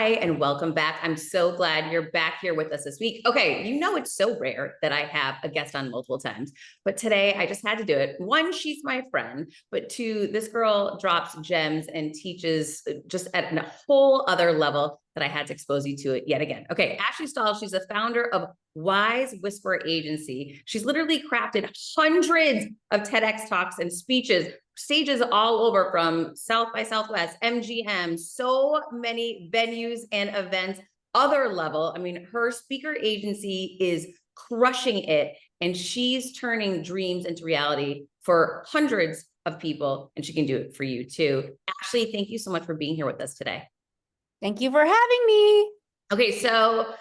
Hi, and welcome back. I'm so glad you're back here with us this week. Okay, you know it's so rare that I have a guest on multiple times, but today I just had to do it. One, she's my friend, but two, this girl drops gems and teaches just at a whole other level that I had to expose you to it yet again. Okay, Ashley Stahl, she's the founder of Wise Whisper Agency. She's literally crafted hundreds of TEDx talks and speeches, stages all over, from South by Southwest, MGM, so many venues and events, other level. I mean, her speaker agency is crushing it, and she's turning dreams into reality for hundreds of people, and she can do it for you too. Ashley, thank you so much for being here with us today. Thank you for having me. Okay, so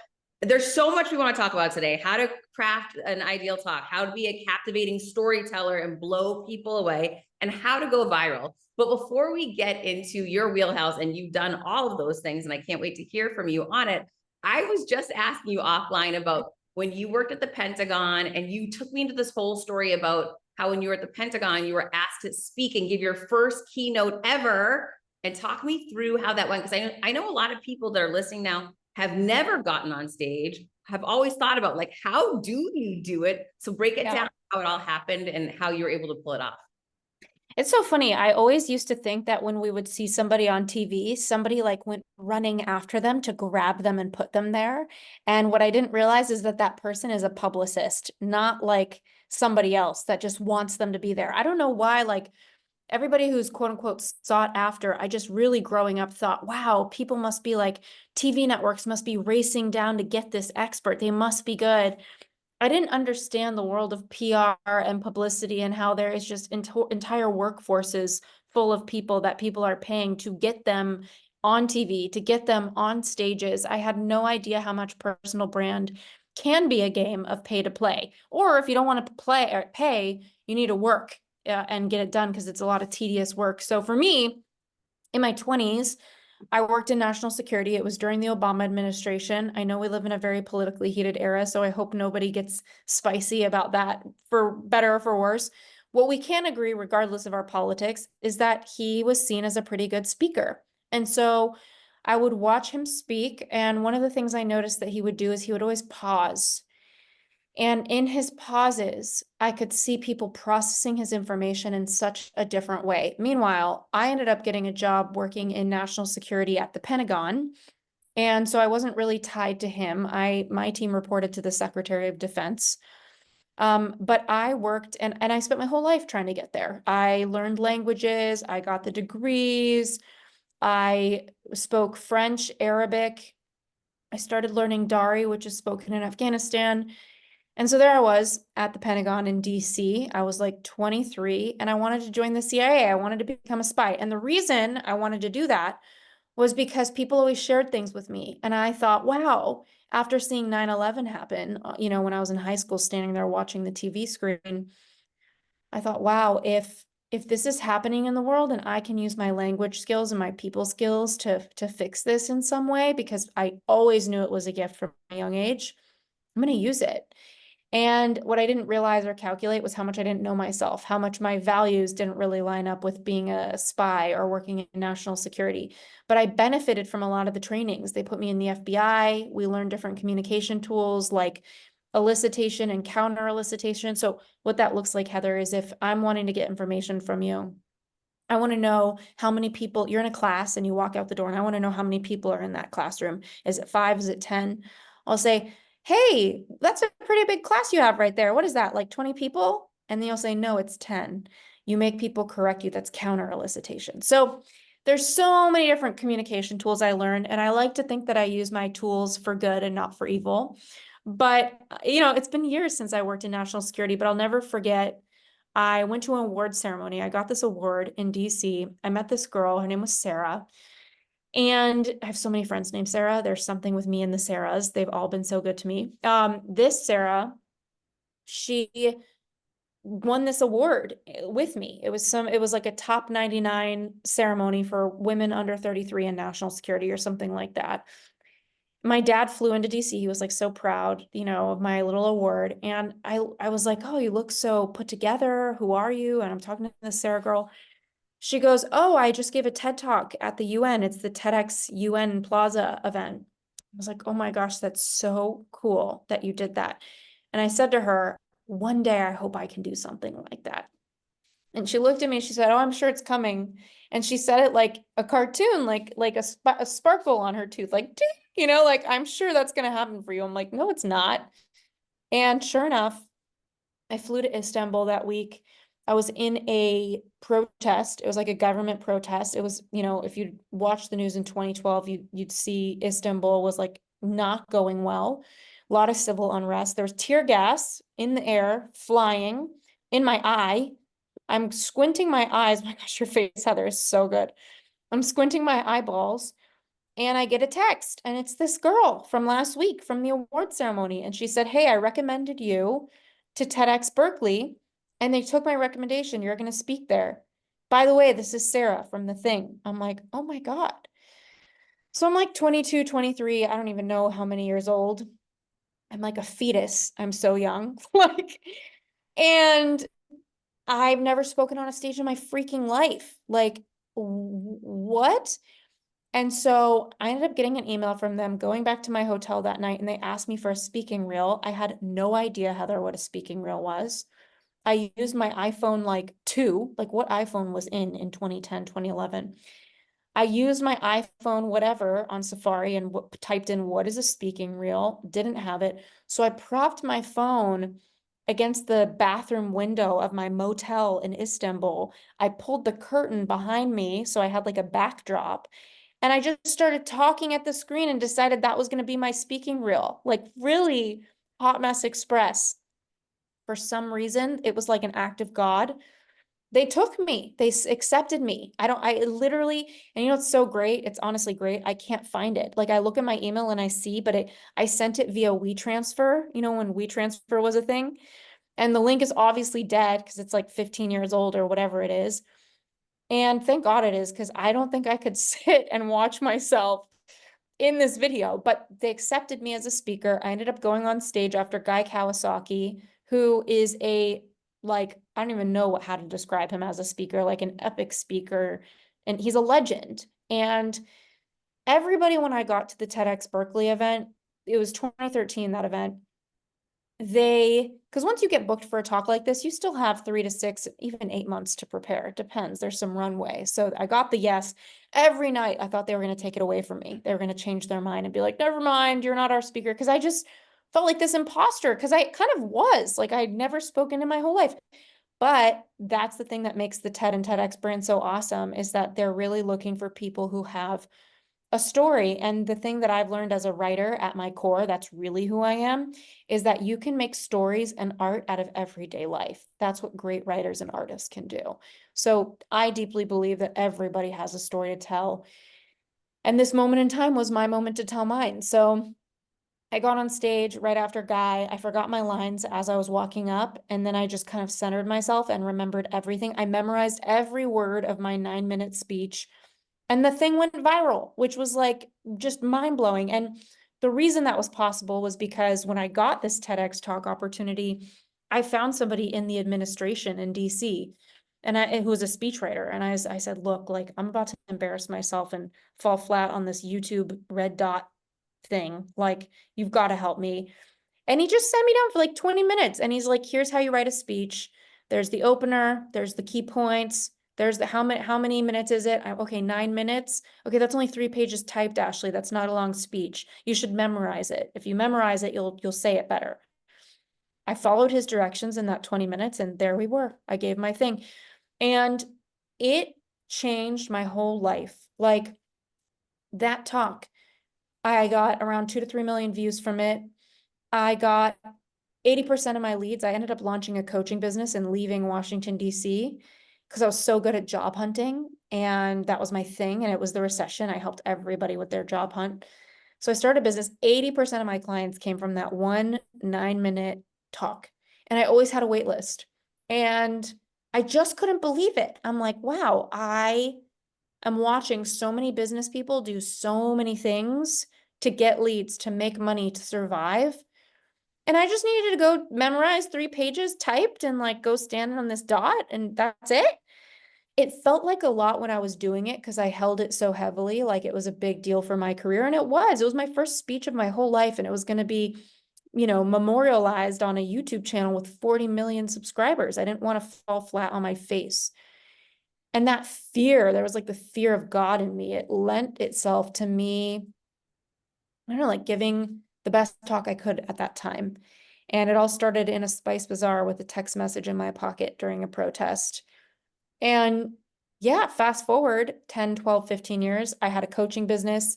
there's so much we want to talk about today. How to craft an ideal talk, how to be a captivating storyteller and blow people away, and how to go viral. But before we get into your wheelhouse, and you've done all of those things, and I can't wait to hear from you on it, I was just asking you offline about when you worked at the Pentagon, and you took me into this whole story about how when you were at the Pentagon, you were asked to speak and give your first keynote ever. And talk me through how that went, because I know a lot of people that are listening now have never gotten on stage, have always thought about, like, how do you do it? So break it down, how it all happened and how you were able to pull it off. It's so funny. I always used to think that when we would see somebody on TV, somebody like went running after them to grab them and put them there. And what I didn't realize is that that person is a publicist, not like somebody else that just wants them to be there. I don't know why, like, everybody who's quote unquote sought after, I just really growing up thought, wow, people must be like, TV networks must be racing down to get this expert. They must be good. I didn't understand the world of PR and publicity, and how there is just entire workforces full of people that people are paying to get them on TV, to get them on stages. I had no idea how much personal brand can be a game of pay to play. Or if you don't want to play or pay, you need to work and get it done, because it's a lot of tedious work. So for me, in my 20s, I worked in national security. It was during the Obama administration. I know we live in a very politically heated era, so I hope nobody gets spicy about that, for better or for worse. What we can agree, regardless of our politics, is that he was seen as a pretty good speaker. And so I would watch him speak, and one of the things I noticed that he would do is he would always pause. And in his pauses, I could see people processing his information in such a different way. Meanwhile, I ended up getting a job working in national security at the Pentagon. And so I wasn't really tied to him. My team reported to the Secretary of Defense. But I worked and I spent my whole life trying to get there. I learned languages, I got the degrees, I spoke French, Arabic. I started learning Dari, which is spoken in Afghanistan. And so there I was at the Pentagon in DC. I was like 23, and I wanted to join the CIA. I wanted to become a spy. And the reason I wanted to do that was because people always shared things with me. And I thought, wow, after seeing 9/11 happen, when I was in high school, standing there watching the TV screen, I thought, wow, if this is happening in the world and I can use my language skills and my people skills to fix this in some way, because I always knew it was a gift from a young age, I'm going to use it. And what I didn't realize or calculate was how much I didn't know myself, how much my values didn't really line up with being a spy or working in national security. But I benefited from a lot of the trainings. They put me in the FBI. We learned different communication tools like elicitation and counter elicitation. So what that looks like, Heather, is if I'm wanting to get information from you, I want to know how many people you're in a class and you walk out the door, and I want to know how many people are in that classroom. Is it 5? Is it 10? I'll say, hey, that's a pretty big class you have right there. What is that, like 20 people? And then you'll say, no, it's 10. You make people correct you. That's counter elicitation. So there's so many different communication tools I learned, and I like to think that I use my tools for good and not for evil. But, it's been years since I worked in national security, but I'll never forget, I went to an award ceremony. I got this award in DC. I met this girl. Her name was Sarah. And I have so many friends named Sarah. There's something with me and the Sarahs. They've all been so good to me. This Sarah, she won this award with me. It was like a top 99 ceremony for women under 33 in national security or something like that. My dad flew into DC. He was like so proud, of my little award. And I was like, oh, you look so put together. Who are you? And I'm talking to this Sarah girl. She goes, oh, I just gave a TED talk at the UN. It's the TEDx UN Plaza event. I was like, oh my gosh, that's so cool that you did that. And I said to her, one day I hope I can do something like that. And she looked at me and she said, oh, I'm sure it's coming. And she said it like a cartoon, like a sparkle on her tooth, like, ding, like, I'm sure that's going to happen for you. I'm like, no, it's not. And sure enough, I flew to Istanbul that week. I was in a protest. It was like a government protest. It was, if you'd watched the news in 2012, you'd see Istanbul was like not going well. A lot of civil unrest. There was tear gas in the air, flying in my eye. I'm squinting my eyes. My gosh, your face, Heather, is so good. I'm squinting my eyeballs and I get a text, and it's this girl from last week from the award ceremony. And she said, hey, I recommended you to TEDx Berkeley, and they took my recommendation. You're going to speak there. By the way, this is Sarah from the thing. I'm like, oh my God. So I'm like 22, 23. I don't even know how many years old. I'm like a fetus. I'm so young. Like, and I've never spoken on a stage in my freaking life. Like, what? And so I ended up getting an email from them, going back to my hotel that night, and they asked me for a speaking reel. I had no idea, Heather, what a speaking reel was. I used my iPhone like 2, like what iPhone was in 2010, 2011. I used my iPhone, whatever, on Safari and typed in what is a speaking reel, didn't have it. So I propped my phone against the bathroom window of my motel in Istanbul. I pulled the curtain behind me so I had like a backdrop. And I just started talking at the screen and decided that was going to be my speaking reel. Like, really, Hot Mess Express. For some reason, it was like an act of God. They took me. They accepted me. I literally, and it's so great. It's honestly great. I can't find it. Like, I look at my email and I see, but I sent it via WeTransfer, when WeTransfer was a thing. And the link is obviously dead because it's like 15 years old or whatever it is. And thank God it is, because I don't think I could sit and watch myself in this video, but they accepted me as a speaker. I ended up going on stage after Guy Kawasaki, who is I don't even know how to describe him as a speaker, like an epic speaker, and he's a legend. And everybody, when I got to the TEDx Berkeley event, it was 2013, that event, because once you get booked for a talk like this, you still have 3 to 6, even 8 months to prepare. It depends. There's some runway. So I got the yes. Every night I thought they were going to take it away from me. They were going to change their mind and be like, never mind, you're not our speaker. Because I just felt like this imposter, because I kind of was. Like, I'd never spoken in my whole life. But that's the thing that makes the TED and TEDx brand so awesome, is that they're really looking for people who have a story. And the thing that I've learned as a writer at my core, that's really who I am, is that you can make stories and art out of everyday life. That's what great writers and artists can do. So I deeply believe that everybody has a story to tell. And this moment in time was my moment to tell mine. So I got on stage right after Guy. I forgot my lines as I was walking up, and then I just kind of centered myself and remembered everything. I memorized every word of my 9-minute speech. And the thing went viral, which was like just mind blowing. And the reason that was possible was because when I got this TEDx talk opportunity, I found somebody in the administration in DC, and who was a speechwriter. And I said, look, like, I'm about to embarrass myself and fall flat on this YouTube red dot thing. Like, you've got to help me. And he just sat me down for like 20 minutes. And he's like, here's how you write a speech. There's the opener, there's the key points. There's the how many minutes is it? Okay, 9 minutes. Okay, that's only 3 pages typed, Ashley. That's not a long speech. You should memorize it. If you memorize it, you'll say it better. I followed his directions in that 20 minutes, and there we were. I gave my thing. And it changed my whole life. Like, that talk, I got around 2 to 3 million views from it. I got 80% of my leads. I ended up launching a coaching business and leaving Washington, D.C. because I was so good at job hunting, and that was my thing. And it was the recession. I helped everybody with their job hunt. So I started a business. 80% of my clients came from that one 9-minute talk. And I always had a wait list. And I just couldn't believe it. I'm like, wow, I am watching so many business people do so many things to get leads, to make money, to survive. And I just needed to go memorize 3 pages typed and like go stand on this dot, and that's it. It felt like a lot when I was doing it because I held it so heavily, like it was a big deal for my career. And it was my first speech of my whole life. And it was going to be, memorialized on a YouTube channel with 40 million subscribers. I didn't want to fall flat on my face. And that fear, there was like the fear of God in me. It lent itself to me, I don't know, like giving the best talk I could at that time. And it all started in a Spice Bazaar with a text message in my pocket during a protest. And yeah, fast forward 10, 12, 15 years, I had a coaching business.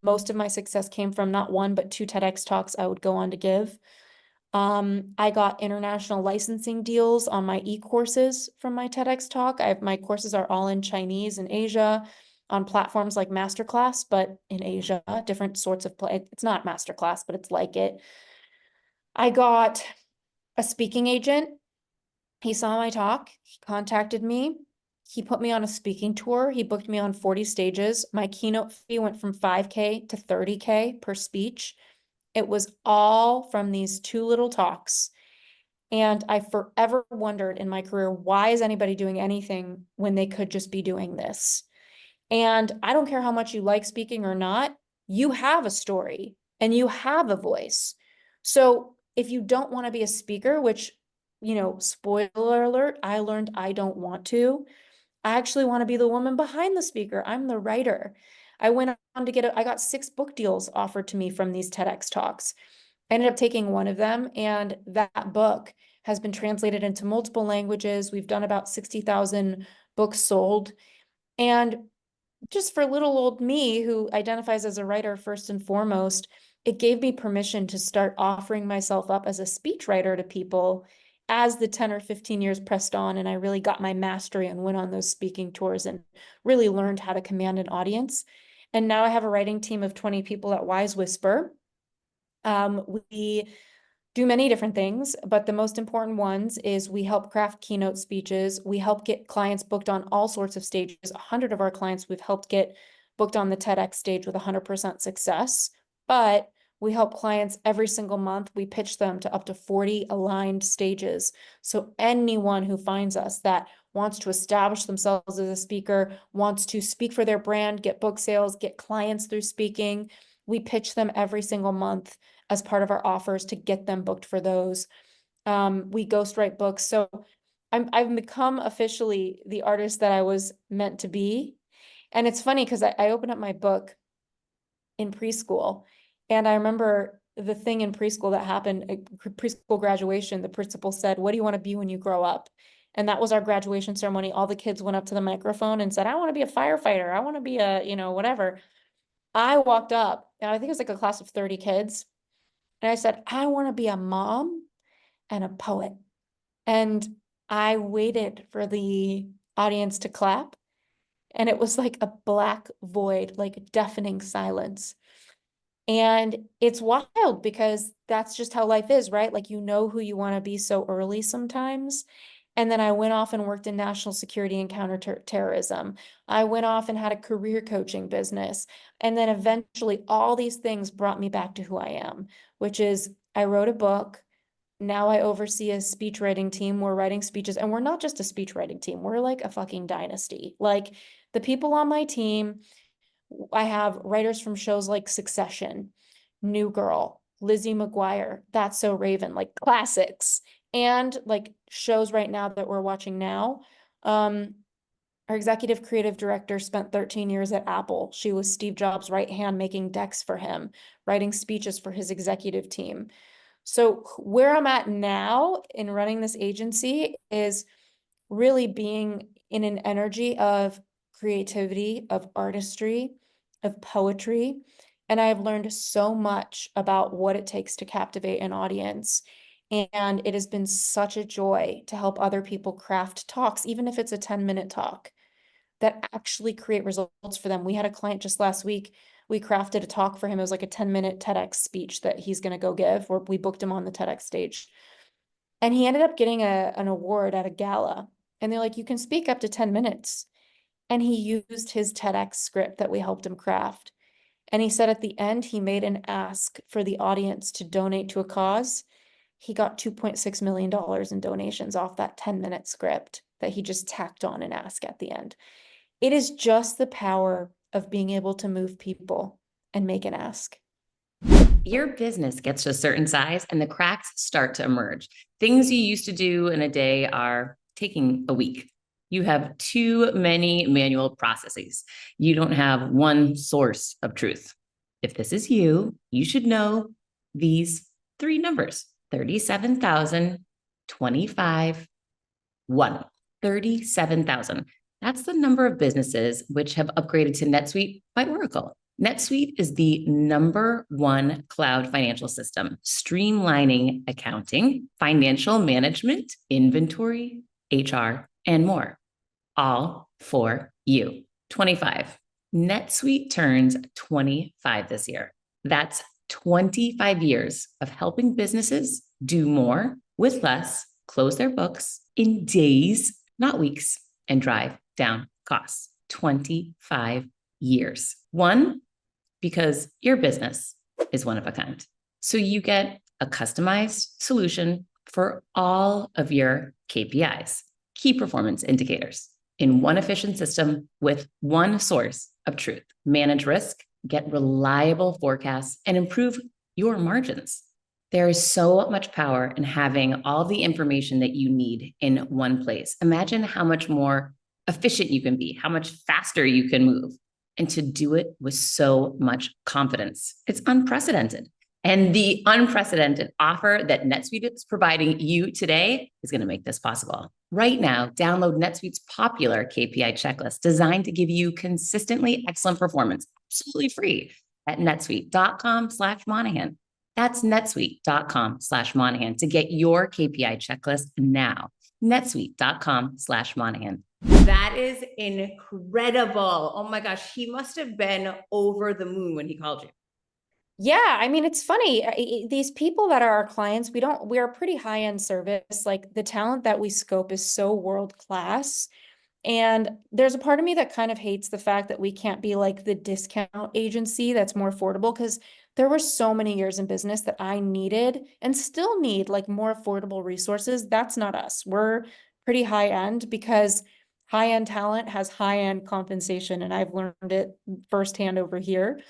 Most of my success came from not one, but two TEDx talks I would go on to give. I got international licensing deals on my e-courses from my TEDx talk. My courses are all in Chinese in Asia on platforms like Masterclass, but in Asia, different sorts of play. It's not Masterclass, but it's like it. I got a speaking agent. He saw my talk. He contacted me. He put me on a speaking tour. He booked me on 40 stages. My keynote fee went from 5K to 30K per speech. It was all from these two little talks. And I forever wondered in my career, why is anybody doing anything when they could just be doing this? And I don't care how much you like speaking or not, you have a story and you have a voice. So if you don't want to be a speaker, which, spoiler alert, I learned I don't want to. I actually want to be the woman behind the speaker. I'm the writer. I went on to I got 6 book deals offered to me from these TEDx talks. I ended up taking one of them, and that book has been translated into multiple languages. We've done about 60,000 books sold. And just for little old me, who identifies as a writer first and foremost, it gave me permission to start offering myself up as a speechwriter to people as the 10 or 15 years pressed on, and I really got my mastery and went on those speaking tours and really learned how to command an audience. And now I have a writing team of 20 people at Wise Whisper. We do many different things, but the most important ones is we help craft keynote speeches. We help get clients booked on all sorts of stages. 100 of our clients we've helped get booked on the TEDx stage with 100% success. But we help clients every single month. We pitch them to up to 40 aligned stages. So anyone who finds us that wants to establish themselves as a speaker, wants to speak for their brand, get book sales, get clients through speaking, we pitch them every single month as part of our offers to get them booked for those. We ghostwrite books. So I've become officially the artist that I was meant to be. And it's funny because I opened up my book in preschool, and I remember the thing in preschool that happened at preschool graduation. The principal said, "What do you want to be when you grow up?" And that was our graduation ceremony. All the kids went up to the microphone and said, "I want to be a firefighter. I want to be a, whatever." I walked up, and I think it was like a class of 30 kids. And I said, "I want to be a mom and a poet." And I waited for the audience to clap. And it was like a black void, like deafening silence. And it's wild because that's just how life is, right? Like, who you want to be so early sometimes. And then I went off and worked in national security and counterterrorism. I went off and had a career coaching business. And then eventually all these things brought me back to who I am, which is I wrote a book. Now I oversee a speech writing team. We're writing speeches, and we're not just a speech writing team. We're like a fucking dynasty. Like, the people on my team, I have writers from shows like Succession, New Girl, Lizzie McGuire, That's So Raven, like classics, and like shows right now that we're watching now. Our executive creative director spent 13 years at Apple. She was Steve Jobs' right hand, making decks for him, writing speeches for his executive team. So where I'm at now in running this agency is really being in an energy of creativity, of artistry, of poetry. And I have learned so much about what it takes to captivate an audience. And it has been such a joy to help other people craft talks, even if it's a 10-minute talk, that actually create results for them. We had a client just last week. We crafted a talk for him. It was like a 10-minute TEDx speech that he's going to go give, or we booked him on the TEDx stage. And he ended up getting an award at a gala. And they're like, "You can speak up to 10 minutes. And he used his TEDx script that we helped him craft. And he said at the end, he made an ask for the audience to donate to a cause. He got $2.6 million in donations off that 10-minute script. that he just tacked on an ask at the end. It is just the power of being able to move people and make an ask. Your business gets to a certain size and the cracks start to emerge. Things you used to do in a day are taking a week. You have too many manual processes. You don't have one source of truth. If this is you, you should know these three numbers: 37,000, 25, 1. 37,000. That's the number of businesses which have upgraded to NetSuite by Oracle. NetSuite is the #1 cloud financial system, streamlining accounting, financial management, inventory, HR, and more, all for you. 25. NetSuite turns 25 this year. That's 25 years of helping businesses do more with less, close their books in days, not weeks, and drive down costs. 25 years. One, because your business is one of a kind. So you get a customized solution for all of your KPIs, key performance indicators, in one efficient system with one source of truth. Manage risk, get reliable forecasts, and improve your margins. There is so much power in having all the information that you need in one place. Imagine how much more efficient you can be, how much faster you can move, and to do it with so much confidence. It's unprecedented. And the unprecedented offer that NetSuite is providing you today is going to make this possible. Right now, download NetSuite's popular KPI checklist designed to give you consistently excellent performance, absolutely free, at netsuite.com/Monahan. That's netsuite.com/Monahan to get your KPI checklist now. netsuite.com/Monahan. That is incredible. Oh my gosh, he must have been over the moon when he called you. Yeah, I mean, it's funny. These people that are our clients, we are pretty high-end service. Like the talent that we scope is so world-class. And there's a part of me that kind of hates the fact that we can't be like the discount agency that's more affordable, because there were so many years in business that I needed and still need like more affordable resources. That's not us. We're pretty high-end because high-end talent has high-end compensation, and I've learned it firsthand over here.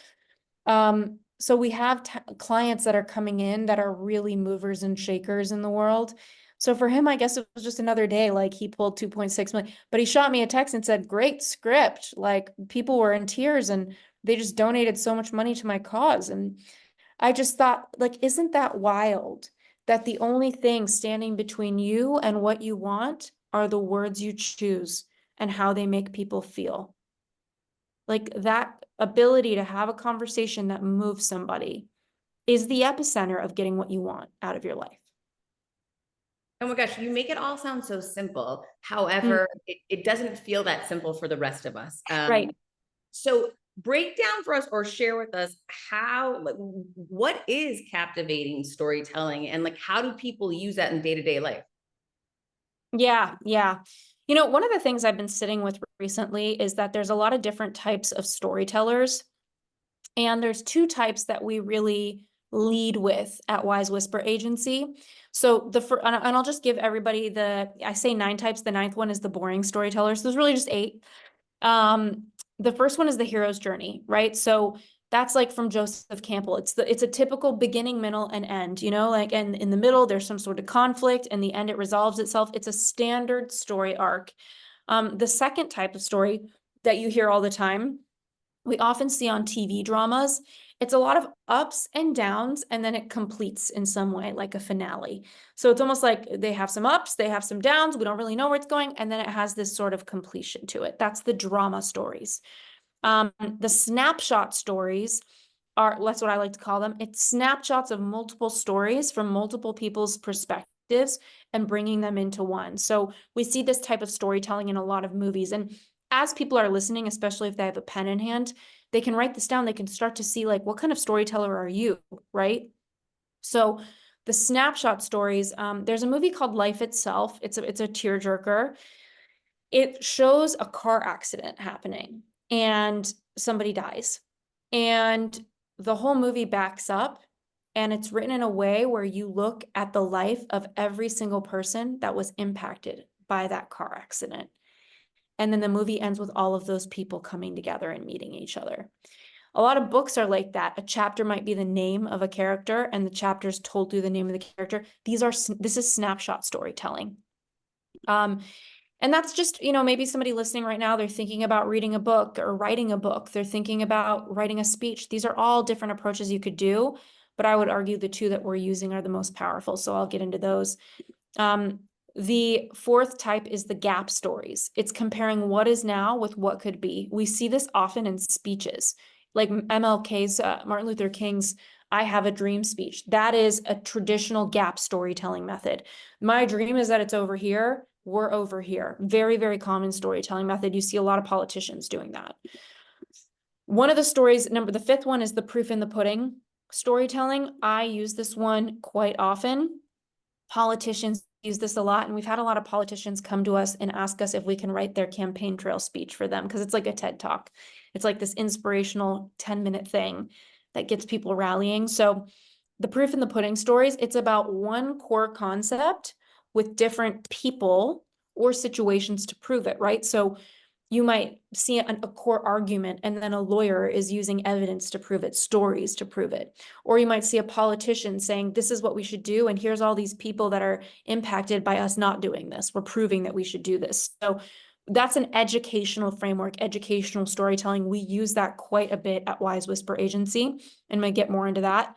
So we have clients that are coming in that are really movers and shakers in the world. So for him, I guess it was just another day, like he pulled 2.6 million, but he shot me a text and said, great script. Like people were in tears and they just donated so much money to my cause. And I just thought, like, isn't that wild that the only thing standing between you and what you want are the words you choose and how they make people feel? Like that ability to have a conversation that moves somebody is the epicenter of getting what you want out of your life. Oh my gosh, you make it all sound so simple. However, it doesn't feel that simple for the rest of us. Right. So break down for us or share with us how, like, what is captivating storytelling and like, how do people use that in day-to-day life? Yeah, yeah. You know, one of the things I've been sitting with recently is that there's a lot of different types of storytellers. And there's two types that we really lead with at Wise Whisper Agency. So and I'll just give everybody I say 9 types. The 9th one is the boring storyteller. So there's really just 8. The first one is the hero's journey, right? So that's like from Joseph Campbell. It's a typical beginning, middle, and end, you know, like, and in the middle, there's some sort of conflict, and the end, it resolves itself. It's a standard story arc. The second type of story that you hear all the time, we often see on TV dramas, it's a lot of ups and downs, and then it completes in some way, like a finale. So it's almost like they have some ups, they have some downs, we don't really know where it's going, and then it has this sort of completion to it. That's the drama stories. The snapshot stories that's what I like to call them. It's snapshots of multiple stories from multiple people's perspectives and bringing them into one. So we see this type of storytelling in a lot of movies. And as people are listening, especially if they have a pen in hand, they can write this down. They can start to see, like, what kind of storyteller are you, right? So the snapshot stories, there's a movie called Life Itself. It's a tearjerker. It shows a car accident happening and somebody dies. And the whole movie backs up, and it's written in a way where you look at the life of every single person that was impacted by that car accident. And then the movie ends with all of those people coming together and meeting each other. A lot of books are like that. A chapter might be the name of a character and the chapter is told through the name of the character. This is snapshot storytelling. And that's just, maybe somebody listening right now, they're thinking about reading a book or writing a book. They're thinking about writing a speech. These are all different approaches you could do, but I would argue the two that we're using are the most powerful. So I'll get into those. The fourth type is the gap stories. It's comparing what is now with what could be. We see this often in speeches, like MLK's, Martin Luther King's I Have a Dream speech. That is a traditional gap storytelling method. My dream is that it's over here. We're over here. Very, very common storytelling method. You see a lot of politicians doing that. One of the stories, the fifth one is the proof in the pudding storytelling. I use this one quite often. Politicians use this a lot, and we've had a lot of politicians come to us and ask us if we can write their campaign trail speech for them, because it's like a TED Talk. It's like this inspirational 10-minute thing that gets people rallying. So the proof in the pudding stories, it's about one core concept with different people or situations to prove it, right? So you might see a core argument and then a lawyer is using evidence to prove it, stories to prove it. Or you might see a politician saying, this is what we should do, and here's all these people that are impacted by us not doing this. We're proving that we should do this. So that's an educational framework, educational storytelling. We use that quite a bit at Wise Whisper Agency, and might get more into that.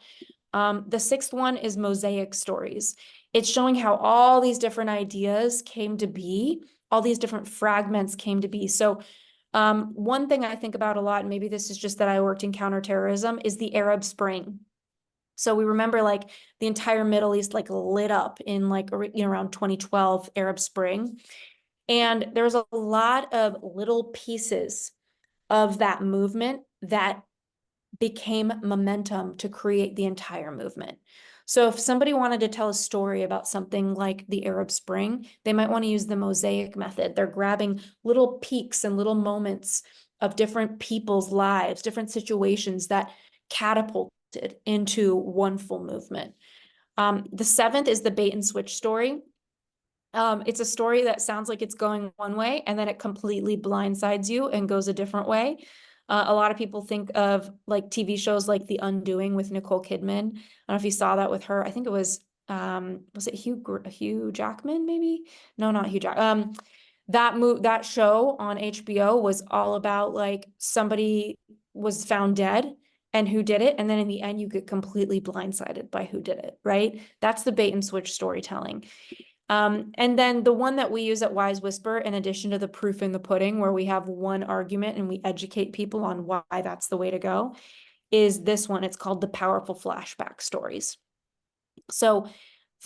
The sixth one is mosaic stories. It's showing how all these different ideas came to be, all these different fragments came to be. So one thing I think about a lot, and maybe this is just that I worked in counterterrorism, is the Arab Spring. So we remember like the entire Middle East like lit up in like around 2012 Arab Spring. And there's a lot of little pieces of that movement that became momentum to create the entire movement. So if somebody wanted to tell a story about something like the Arab Spring, they might want to use the mosaic method. They're grabbing little peaks and little moments of different people's lives, different situations that catapulted into one full movement. The seventh is the bait and switch story. It's a story that sounds like it's going one way and then it completely blindsides you and goes a different way. A lot of people think of like TV shows like The Undoing with Nicole Kidman. I don't know if you saw that with her. I think it was it Hugh Jackman, maybe? No, not Hugh Jackman. That show on HBO was all about like somebody was found dead and who did it. And then in the end, you get completely blindsided by who did it, right? That's the bait and switch storytelling. And then the one that we use at Wise Whisper, in addition to the proof in the pudding, where we have one argument and we educate people on why that's the way to go, is this one. It's called the powerful flashback stories. So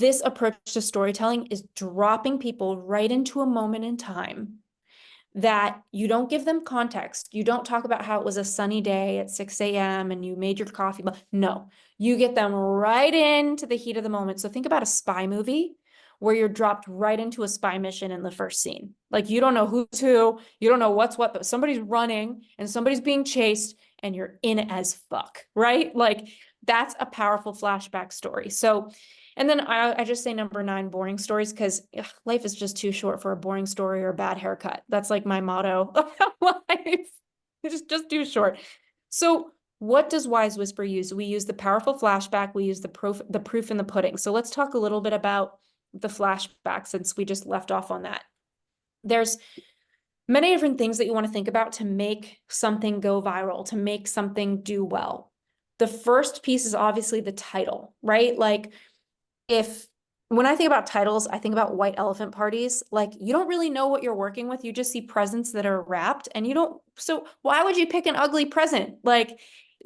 this approach to storytelling is dropping people right into a moment in time that you don't give them context. You don't talk about how it was a sunny day at 6 a.m. and you made your coffee. No, you get them right into the heat of the moment. So think about a spy movie where you're dropped right into a spy mission in the first scene. Like you don't know who's who, you don't know what's what, but somebody's running and somebody's being chased and you're in it as fuck, right? Like that's a powerful flashback story. So, and then I just say number 9, boring stories, because life is just too short for a boring story or a bad haircut. That's like my motto of life. It's just too short. So what does Wise Whisper use? We use the powerful flashback. We use the proof in the pudding. So let's talk a little bit about the flashback, since we just left off on that. There's many different things that you want to think about to make something go viral, to make something do well. The first piece is obviously the title, right? Like when I think about titles, I think about white elephant parties. Like you don't really know what you're working with. You just see presents that are wrapped and so why would you pick an ugly present? Like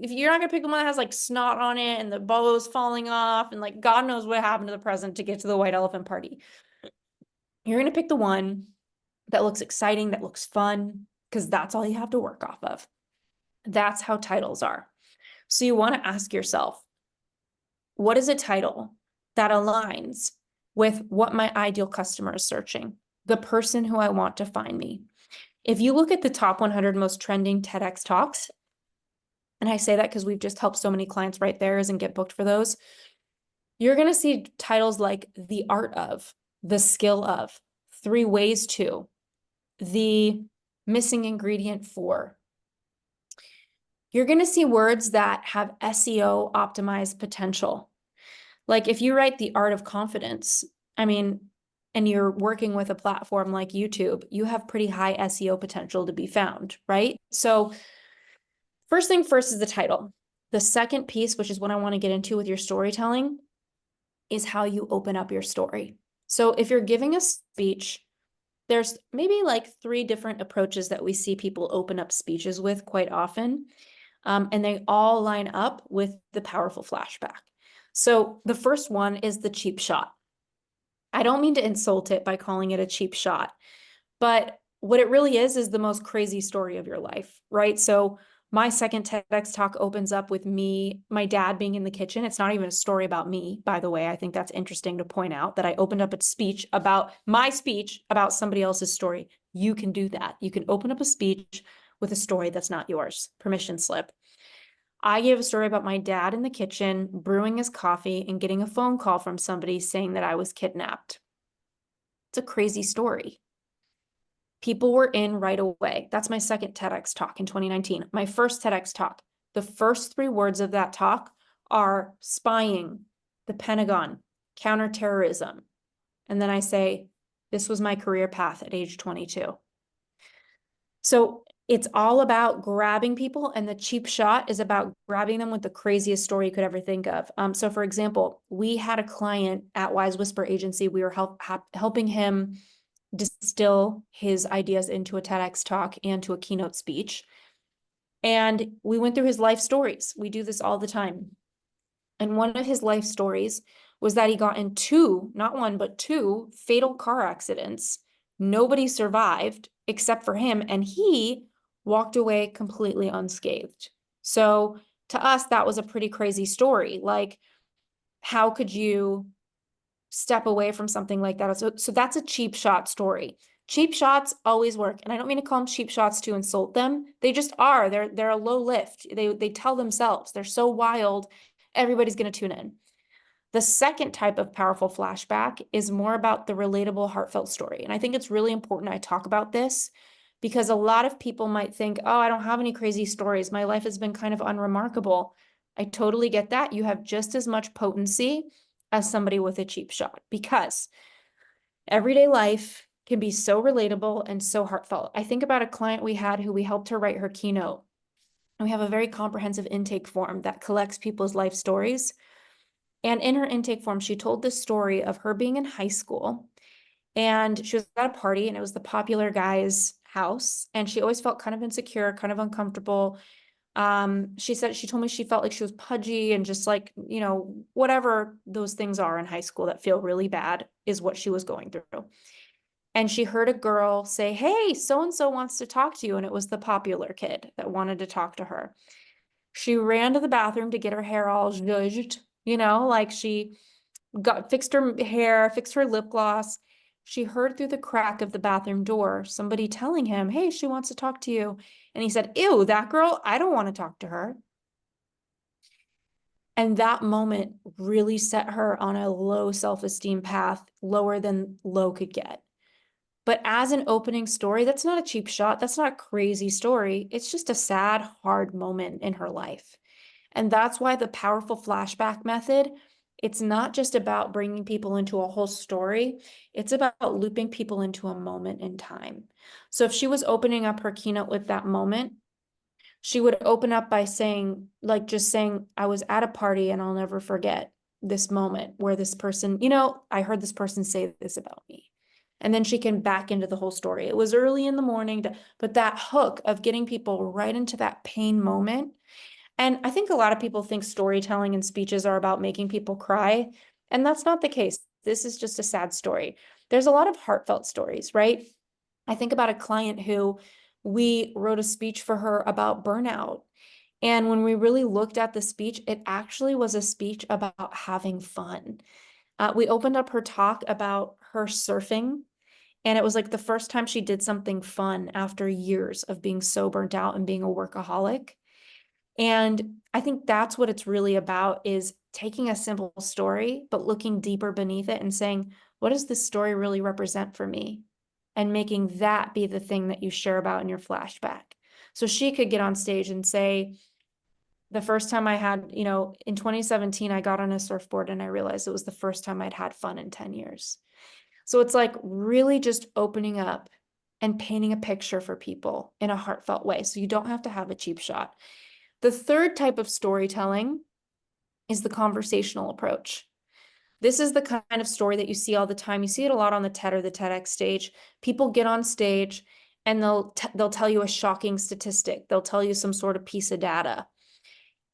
if you're not gonna pick the one that has like snot on it and the bows falling off and like God knows what happened to the present to get to the white elephant party. You're gonna pick the one that looks exciting, that looks fun, because that's all you have to work off of. That's how titles are. So you want to ask yourself, what is a title that aligns with what my ideal customer is searching, the person who I want to find me? If you look at the top 100 most trending TEDx talks, and I say that because we've just helped so many clients write theirs and get booked for those, you're going to see titles like the art of, the skill of, 3 ways to, the missing ingredient 4. You're going to see words that have SEO optimized potential. Like if you write The Art of Confidence, I mean, and you're working with a platform like YouTube, you have pretty high SEO potential to be found, right? So first thing first is the title. The second piece, which is what I want to get into with your storytelling, is how you open up your story. So if you're giving a speech, there's maybe like 3 different approaches that we see people open up speeches with quite often. And they all line up with the powerful flashback. So the first one is the cheap shot. I don't mean to insult it by calling it a cheap shot, but what it really is the most crazy story of your life, right? So my second TEDx talk opens up with me, my dad being in the kitchen. It's not even a story about me, by the way. I think that's interesting to point out that I opened up a speech about my speech about somebody else's story. You can do that. You can open up a speech with a story that's not yours. Permission slip. I gave a story about my dad in the kitchen brewing his coffee and getting a phone call from somebody saying that I was kidnapped. It's a crazy story. People were in right away. That's my second TEDx talk in 2019. My first TEDx talk, the first 3 words of that talk are spying, the Pentagon, counterterrorism. And then I say, this was my career path at age 22. So it's all about grabbing people, and the cheap shot is about grabbing them with the craziest story you could ever think of. So for example, we had a client at Wise Whisper Agency. We were helping him distill his ideas into a TEDx talk and to a keynote speech. And we went through his life stories. We do this all the time. And one of his life stories was that he got in 2, not 1, but 2 fatal car accidents. Nobody survived except for him, and he walked away completely unscathed. So to us, that was a pretty crazy story. Like, how could you step away from something like that? So that's a cheap shot story. Cheap shots always work. And I don't mean to call them cheap shots to insult them. They just are. They're a low lift. They tell themselves. They're so wild, everybody's going to tune in. The second type of powerful flashback is more about the relatable, heartfelt story. And I think it's really important I talk about this because a lot of people might think, oh, I don't have any crazy stories. My life has been kind of unremarkable. I totally get that. You have just as much potency as somebody with a cheap shot because everyday life can be so relatable and so heartfelt. I think about a client we had who we helped her write her keynote. And we have a very comprehensive intake form that collects people's life stories. And in her intake form, she told this story of her being in high school and she was at a party and it was the popular guy's house. And she always felt kind of insecure, kind of uncomfortable. She told me she felt like she was pudgy and just like, whatever those things are in high school that feel really bad is what she was going through. And she heard a girl say, hey, so-and-so wants to talk to you. And it was the popular kid that wanted to talk to her. She ran to the bathroom to get her hair all zhuzhed, like she fixed her hair, fixed her lip gloss. She heard through the crack of the bathroom door somebody telling him, hey, she wants to talk to you. And he said, ew, that girl, I don't want to talk to her. And that moment really set her on a low self-esteem path, lower than low could get. But as an opening story, that's not a cheap shot. That's not a crazy story. It's just a sad, hard moment in her life. And that's why the powerful flashback method, it's not just about bringing people into a whole story. It's about looping people into a moment in time. So if she was opening up her keynote with that moment, she would open up by saying, just saying, I was at a party and I'll never forget this moment where this person, I heard this person say this about me. And then she can back into the whole story. It was early in the morning, but that hook of getting people right into that pain moment. And I think a lot of people think storytelling and speeches are about making people cry. And that's not the case. This is just a sad story. There's a lot of heartfelt stories, right? I think about a client who we wrote a speech for her about burnout. And when we really looked at the speech, it actually was a speech about having fun. We opened up her talk about her surfing. And it was like the first time she did something fun after years of being so burnt out and being a workaholic. And I think that's what it's really about, is taking a simple story, but looking deeper beneath it and saying, what does this story really represent for me? and making that be the thing that you share about in your flashback. So she could get on stage and say, the first time I had, in 2017, I got on a surfboard and I realized it was the first time I'd had fun in 10 years. So it's like really just opening up and painting a picture for people in a heartfelt way. So you don't have to have a cheap shot. The third type of storytelling is the conversational approach. This is the kind of story that you see all the time. You see it a lot on the TED or the TEDx stage. People get on stage and they'll tell you a shocking statistic. They'll tell you some sort of piece of data.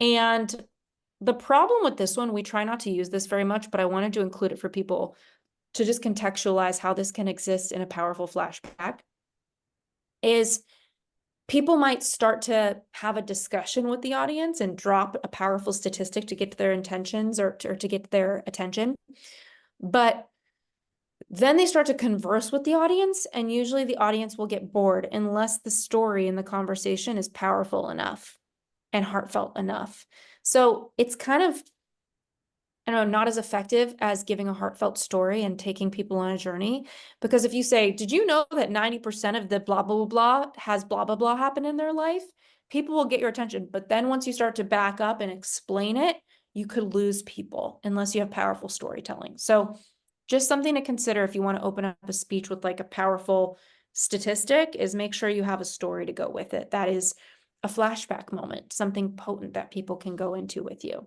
And the problem with this one, we try not to use this very much, but I wanted to include it for people to just contextualize how this can exist in a powerful flashback, is people might start to have a discussion with the audience and drop a powerful statistic to get to their intentions or to get their attention. But then they start to converse with the audience, and usually the audience will get bored unless the story in the conversation is powerful enough and heartfelt enough. So it's kind of, I don't know, not as effective as giving a heartfelt story and taking people on a journey. Because if you say, did you know that 90% of the blah, blah, blah, blah has blah, blah, blah happen in their life? People will get your attention. But then once you start to back up and explain it, you could lose people unless you have powerful storytelling. So just something to consider if you want to open up a speech with like a powerful statistic is make sure you have a story to go with it. That is a flashback moment, something potent that people can go into with you.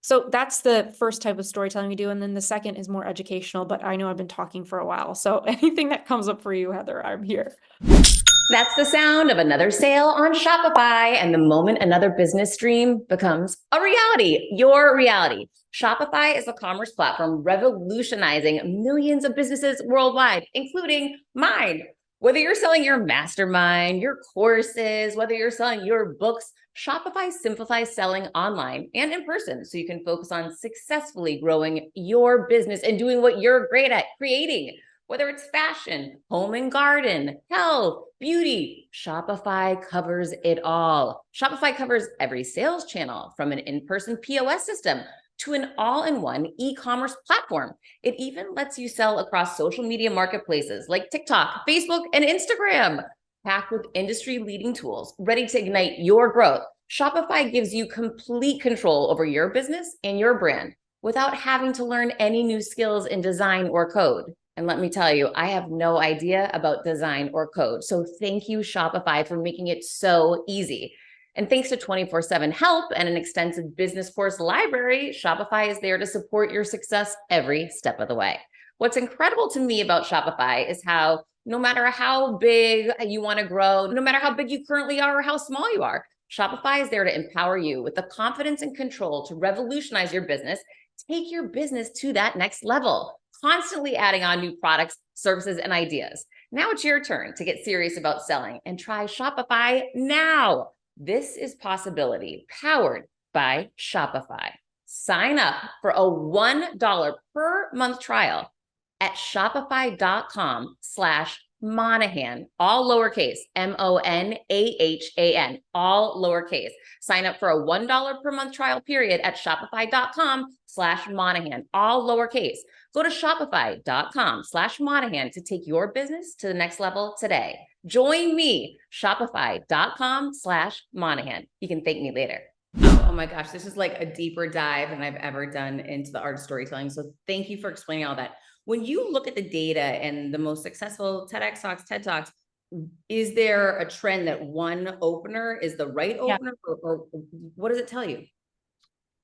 So that's the first type of storytelling we do. And then the second is more educational, but I know I've been talking for a while. So anything that comes up for you, Heather, I'm here. That's the sound of another sale on Shopify. And the moment another business dream becomes a reality, your reality. Shopify is the commerce platform revolutionizing millions of businesses worldwide, including mine. Whether you're selling your mastermind, your courses, whether you're selling your books, Shopify simplifies selling online and in person so you can focus on successfully growing your business and doing what you're great at, creating. Whether it's fashion, home and garden, health, beauty, Shopify covers it all. Shopify covers every sales channel, from an in-person POS system to an all-in-one e-commerce platform. It even lets you sell across social media marketplaces like TikTok, Facebook, and Instagram. Packed with industry-leading tools, ready to ignite your growth, Shopify gives you complete control over your business and your brand without having to learn any new skills in design or code. And let me tell you, I have no idea about design or code. So thank you, Shopify, for making it so easy. And thanks to 24/7 help and an extensive business course library, Shopify is there to support your success every step of the way. What's incredible to me about Shopify is how no matter how big you want to grow, no matter how big you currently are or how small you are, Shopify is there to empower you with the confidence and control to revolutionize your business, take your business to that next level, constantly adding on new products, services, and ideas. Now it's your turn to get serious about selling and try Shopify now. This is Possibility, powered by Shopify. Sign up for a $1 per month trial at shopify.com/Monahan, all lowercase, Monahan, all lowercase. Sign up for a $1 per month trial period at shopify.com/Monahan, all lowercase. Go to shopify.com/Monahan to take your business to the next level today. Join me, shopify.com/Monahan. You can thank me later. Oh my gosh, this is like a deeper dive than I've ever done into the art of storytelling. So thank you for explaining all that. When you look at the data and the most successful TEDx talks, TED Talks, is there a trend that one opener is the right opener, or what does it tell you?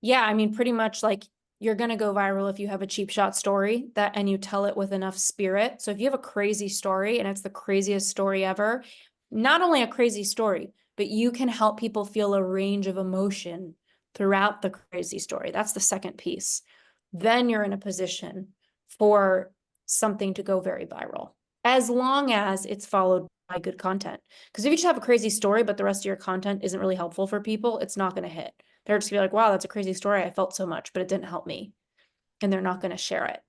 Yeah, I mean, pretty much like you're going to go viral if you have a cheap shot story and you tell it with enough spirit. So if you have a crazy story and it's the craziest story ever, not only a crazy story, but you can help people feel a range of emotion throughout the crazy story. That's the second piece. Then you're in a position for something to go very viral, as long as it's followed by good content. Because if you just have a crazy story, but the rest of your content isn't really helpful for people, it's not going to hit. They're just gonna be like, wow, that's a crazy story. I felt so much, but it didn't help me. And they're not going to share it.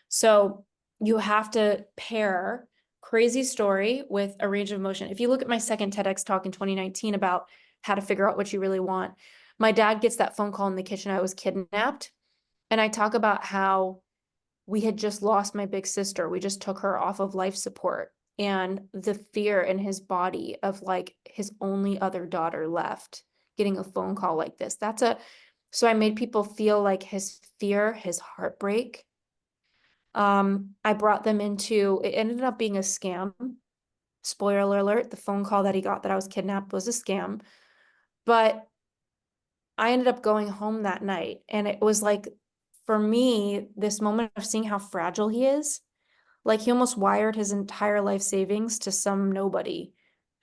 So you have to pair crazy story with a range of emotion. If you look at my second TEDx talk in 2019 about how to figure out what you really want, my dad gets that phone call in the kitchen. I was kidnapped. And I talk about how we had just lost my big sister. We just took her off of life support. And the fear in his body of like his only other daughter left, getting a phone call like this. So I made people feel like his fear, his heartbreak. I brought them into, it ended up being a scam. Spoiler alert, the phone call that he got that I was kidnapped was a scam. But I ended up going home that night. And it was like, for me, this moment of seeing how fragile he is, like he almost wired his entire life savings to some nobody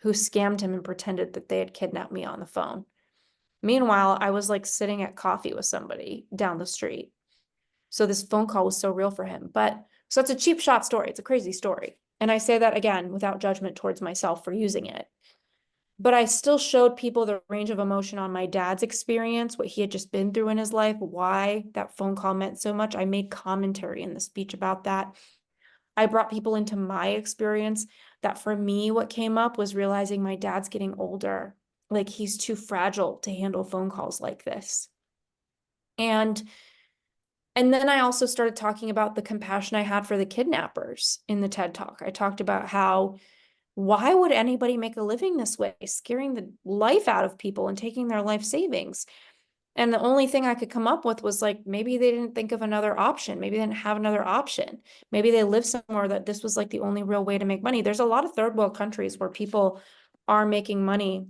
who scammed him and pretended that they had kidnapped me on the phone. Meanwhile, I was like sitting at coffee with somebody down the street. So this phone call was so real for him. But so it's a cheap shot story. It's a crazy story. And I say that again without judgment towards myself for using it. But I still showed people the range of emotion on my dad's experience, what he had just been through in his life, why that phone call meant so much. I made commentary in the speech about that. I brought people into my experience that for me, what came up was realizing my dad's getting older. Like he's too fragile to handle phone calls like this. And then I also started talking about the compassion I had for the kidnappers in the TED Talk. I talked about how, why would anybody make a living this way, scaring the life out of people and taking their life savings? And the only thing I could come up with was like, maybe they didn't think of another option. Maybe they didn't have another option. Maybe they live somewhere that this was like the only real way to make money. There's a lot of third world countries where people are making money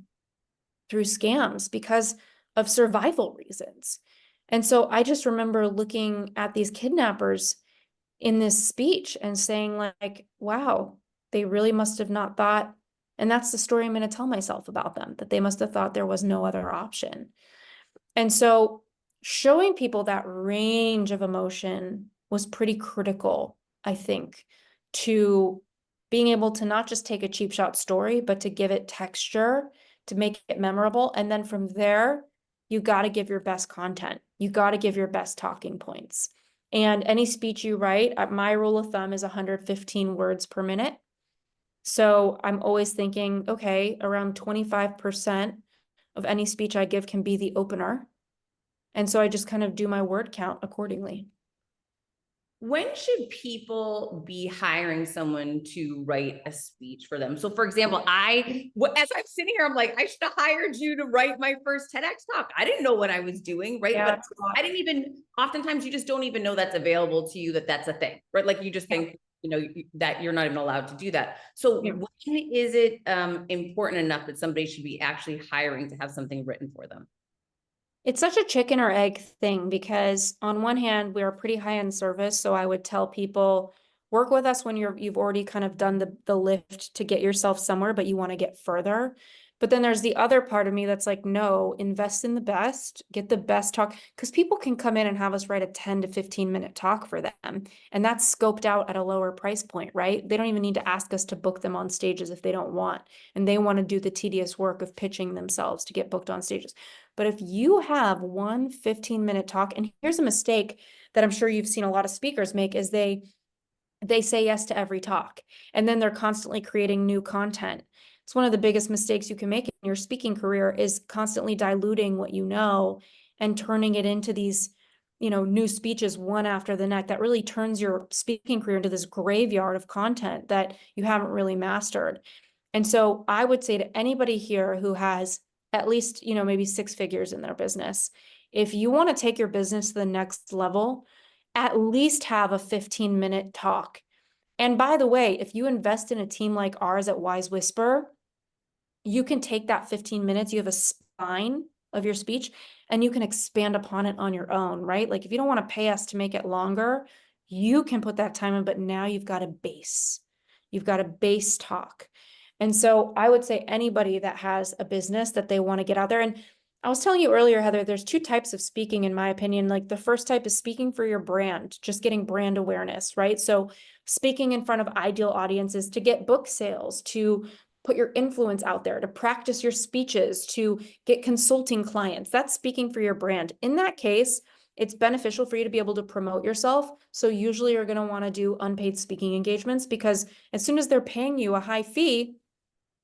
through scams because of survival reasons. And so I just remember looking at these kidnappers in this speech and saying like, wow, they really must have not thought, and that's the story I'm going to tell myself about them, that they must have thought there was no other option. And so showing people that range of emotion was pretty critical, I think, to being able to not just take a cheap shot story, but to give it texture, to make it memorable. And then from there, you got to give your best content. You got to give your best talking points. And any speech you write, my rule of thumb is 115 words per minute. So I'm always thinking, okay, around 25% of any speech I give can be the opener. And so I just kind of do my word count accordingly. When should people be hiring someone to write a speech for them? So for example, as I'm sitting here, I'm like, I should have hired you to write my first TEDx talk. I didn't know what I was doing, right? Yeah, But I didn't even, oftentimes you just don't even know that's available to you, that's a thing, right? Like you just think, that you're not even allowed to do that. So when is it important enough that somebody should be actually hiring to have something written for them? It's such a chicken or egg thing because on one hand, we are pretty high end service. So I would tell people, work with us when you've already kind of done the lift to get yourself somewhere, but you want to get further. But then there's the other part of me that's like, no, invest in the best, get the best talk. Because people can come in and have us write a 10 to 15-minute talk for them. And that's scoped out at a lower price point, right? They don't even need to ask us to book them on stages if they don't want. And they want to do the tedious work of pitching themselves to get booked on stages. But if you have one 15-minute talk, and here's a mistake that I'm sure you've seen a lot of speakers make, is they say yes to every talk, and then they're constantly creating new content. It's one of the biggest mistakes you can make in your speaking career is constantly diluting what you know and turning it into these, new speeches one after the next. That really turns your speaking career into this graveyard of content that you haven't really mastered. And so I would say to anybody here who has at least, maybe 6 figures in their business, if you want to take your business to the next level, at least have a 15-minute talk. And by the way, if you invest in a team like ours at Wise Whisper, you can take that 15 minutes, you have a spine of your speech, and you can expand upon it on your own, right? Like if you don't want to pay us to make it longer, you can put that time in, but now you've got a base. You've got a base talk. And so I would say anybody that has a business that they want to get out there. And I was telling you earlier, Heather, there's 2 types of speaking, in my opinion. Like the first type is speaking for your brand, just getting brand awareness, right? So speaking in front of ideal audiences to get book sales, to put your influence out there, to practice your speeches, to get consulting clients. That's speaking for your brand. In that case, it's beneficial for you to be able to promote yourself. So usually you're going to want to do unpaid speaking engagements because as soon as they're paying you a high fee,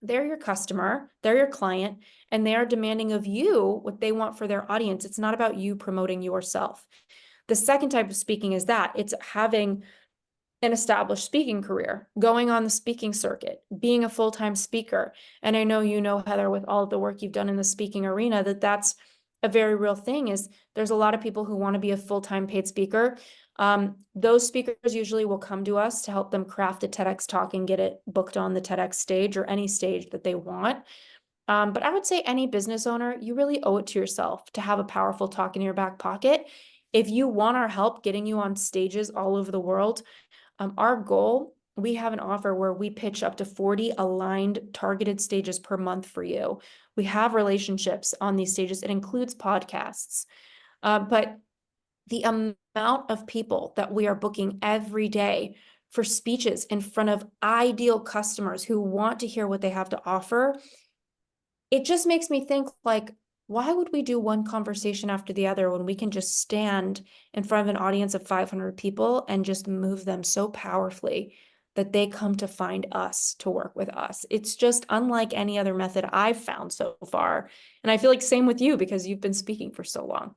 they're your customer, they're your client, and they are demanding of you what they want for their audience. It's not about you promoting yourself. The second type of speaking is that it's having an established speaking career, going on the speaking circuit, being a full-time speaker. And I know, Heather, with all of the work you've done in the speaking arena, that's a very real thing. Is there's a lot of people who want to be a full-time paid speaker. Those speakers usually will come to us to help them craft a TEDx talk and get it booked on the TEDx stage or any stage that they want. But I would say any business owner, you really owe it to yourself to have a powerful talk in your back pocket. If you want our help getting you on stages all over the world, our goal, we have an offer where we pitch up to 40 aligned targeted stages per month for you. We have relationships on these stages. It includes podcasts. But the amount of people that we are booking every day for speeches in front of ideal customers who want to hear what they have to offer, it just makes me think, like, why would we do one conversation after the other when we can just stand in front of an audience of 500 people and just move them so powerfully that they come to find us to work with us? It's just unlike any other method I've found so far. And I feel like same with you because you've been speaking for so long.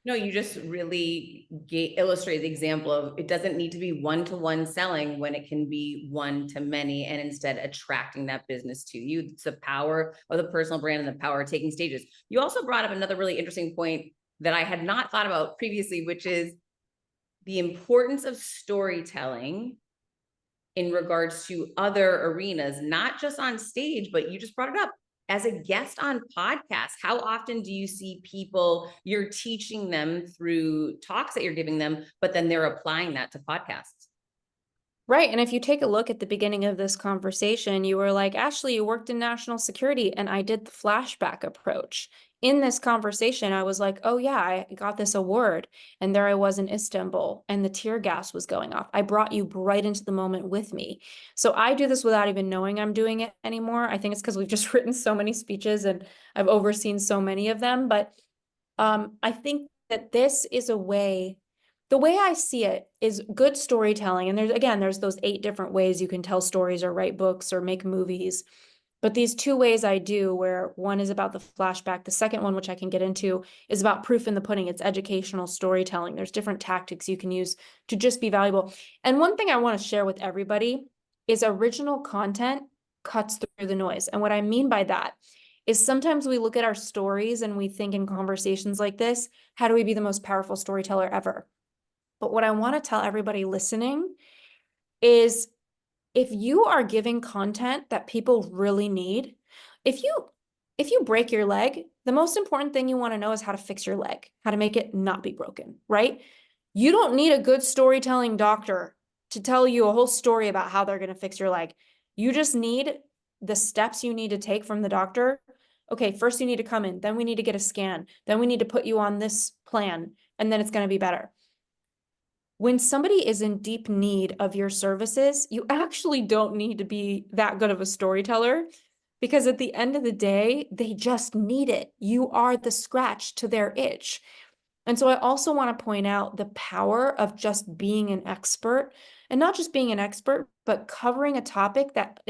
No, you just really illustrate the example of it doesn't need to be one-to-one selling when it can be one-to-many, and instead attracting that business to you. It's the power of the personal brand and the power of taking stages. You also brought up another really interesting point that I had not thought about previously, which is the importance of storytelling in regards to other arenas, not just on stage, but you just brought it up as a guest on podcasts. How often do you see people, you're teaching them through talks that you're giving them, but then they're applying that to podcasts? Right. And if you take a look at the beginning of this conversation, you were like, Ashley, you worked in national security, and I did the flashback approach. In this conversation, I was like, oh yeah, I got this award. And there I was in Istanbul and the tear gas was going off. I brought you right into the moment with me. So I do this without even knowing I'm doing it anymore. I think it's because we've just written so many speeches and I've overseen so many of them. But I think that this is a way, the way I see it is good storytelling. And there's those 8 different ways you can tell stories or write books or make movies. But these 2 ways I do, where one is about the flashback, the second one, which I can get into, is about proof in the pudding. It's educational storytelling. There's different tactics you can use to just be valuable. And one thing I want to share with everybody is original content cuts through the noise. And what I mean by that is sometimes we look at our stories and we think in conversations like this, how do we be the most powerful storyteller ever? But what I want to tell everybody listening is, if you are giving content that people really need, if you break your leg, the most important thing you want to know is how to fix your leg, how to make it not be broken, right? You don't need a good storytelling doctor to tell you a whole story about how they're going to fix your leg. You just need the steps you need to take from the doctor. Okay, first you need to come in, then we need to get a scan, then we need to put you on this plan, and then it's going to be better. When somebody is in deep need of your services, you actually don't need to be that good of a storyteller, because at the end of the day, they just need it. You are the scratch to their itch. And so I also want to point out the power of just being an expert, and not just being an expert, but covering a topic that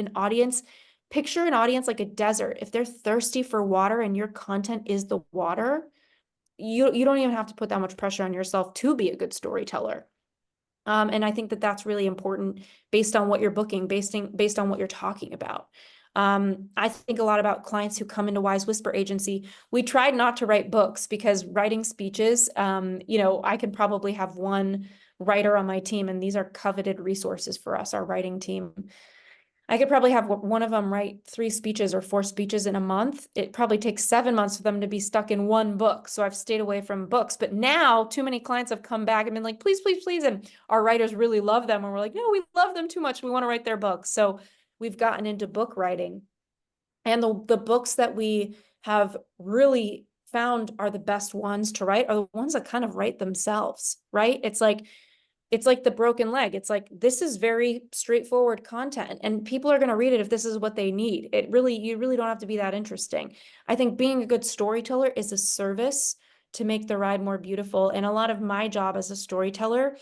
picture an audience like a desert. If they're thirsty for water and your content is the water, you don't even have to put that much pressure on yourself to be a good storyteller. And I think that that's really important based on what you're booking, based on what you're talking about. I think a lot about clients who come into Wise Whisper Agency. We tried not to write books because writing speeches, I can probably have one writer on my team, and these are coveted resources for us, our writing team. I could probably have one of them write 3 speeches or 4 speeches in a month. It probably takes 7 months for them to be stuck in one book. So I've stayed away from books. But now too many clients have come back and been like, please, please, please. And our writers really love them. And we're like, no, we love them too much. We want to write their books. So we've gotten into book writing. And the books that we have really found are the best ones to write are the ones that kind of write themselves, right? It's like the broken leg. It's like, this is very straightforward content, and people are going to read it if this is what they need. You really don't have to be that interesting. I think being a good storyteller is a service to make the ride more beautiful. And a lot of my job as a storyteller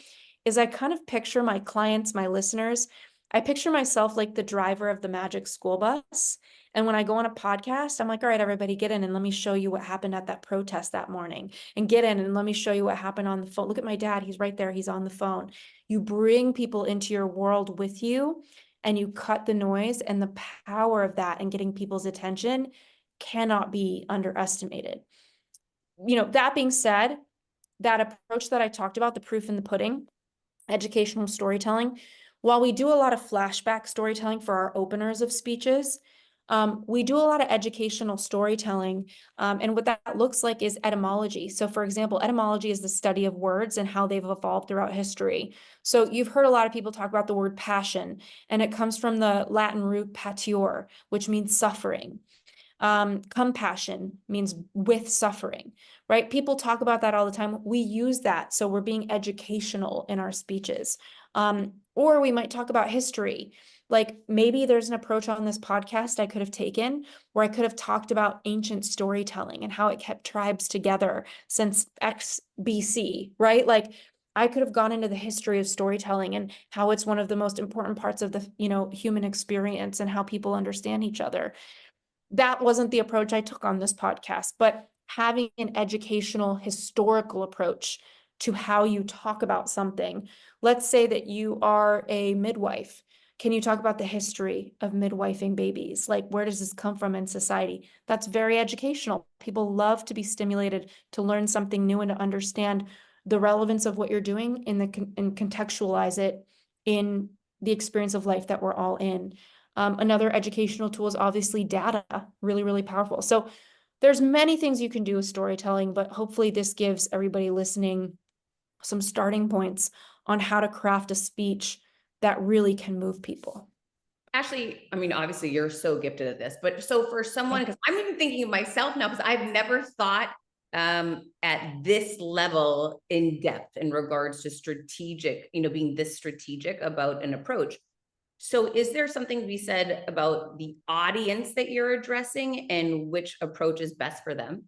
is I kind of picture my clients, my listeners, I picture myself like the driver of the magic school bus. And when I go on a podcast, I'm like, all right, everybody get in and let me show you what happened at that protest that morning, and get in and let me show you what happened on the phone. Look at my dad. He's right there. He's on the phone. You bring people into your world with you and you cut the noise, and the power of that and getting people's attention cannot be underestimated. That being said, that approach that I talked about, the proof in the pudding, educational storytelling, while we do a lot of flashback storytelling for our openers of speeches, we do a lot of educational storytelling. And what that looks like is etymology. So for example, etymology is the study of words and how they've evolved throughout history. So you've heard a lot of people talk about the word passion, and it comes from the Latin root patior, which means suffering. Compassion means with suffering, right? People talk about that all the time. We use that. So we're being educational in our speeches. Or we might talk about history. Like maybe there's an approach on this podcast I could have taken where I could have talked about ancient storytelling and how it kept tribes together since X BC, right? Like I could have gone into the history of storytelling and how it's one of the most important parts of the, human experience and how people understand each other. That wasn't the approach I took on this podcast, but having an educational, historical approach to how you talk about something. Let's say that you are a midwife. Can you talk about the history of midwifing babies? Like, where does this come from in society? That's very educational. People love to be stimulated to learn something new and to understand the relevance of what you're doing and contextualize it in the experience of life that we're all in. Another educational tool is obviously data, really, really powerful. So there's many things you can do with storytelling, but hopefully this gives everybody listening some starting points on how to craft a speech that really can move people. Ashley, I mean, obviously you're so gifted at this, but so for someone, because I'm even thinking of myself now, because I've never thought at this level in depth in regards to strategic, being this strategic about an approach. So is there something to be said about the audience that you're addressing and which approach is best for them?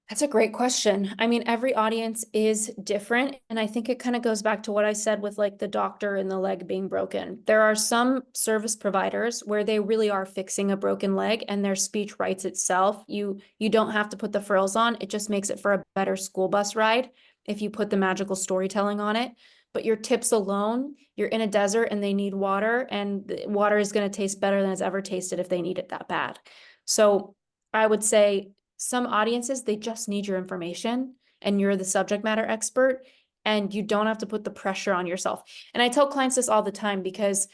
That's a great question. I mean, every audience is different. And I think it kind of goes back to what I said with like the doctor and the leg being broken. There are some service providers where they really are fixing a broken leg and their speech writes itself. You don't have to put the frills on. It just makes it for a better school bus ride if you put the magical storytelling on it. But your tips alone, you're in a desert and they need water, and the water is going to taste better than it's ever tasted if they need it that bad. So I would say some audiences, they just need your information and you're the subject matter expert and you don't have to put the pressure on yourself. And I tell clients this all the time because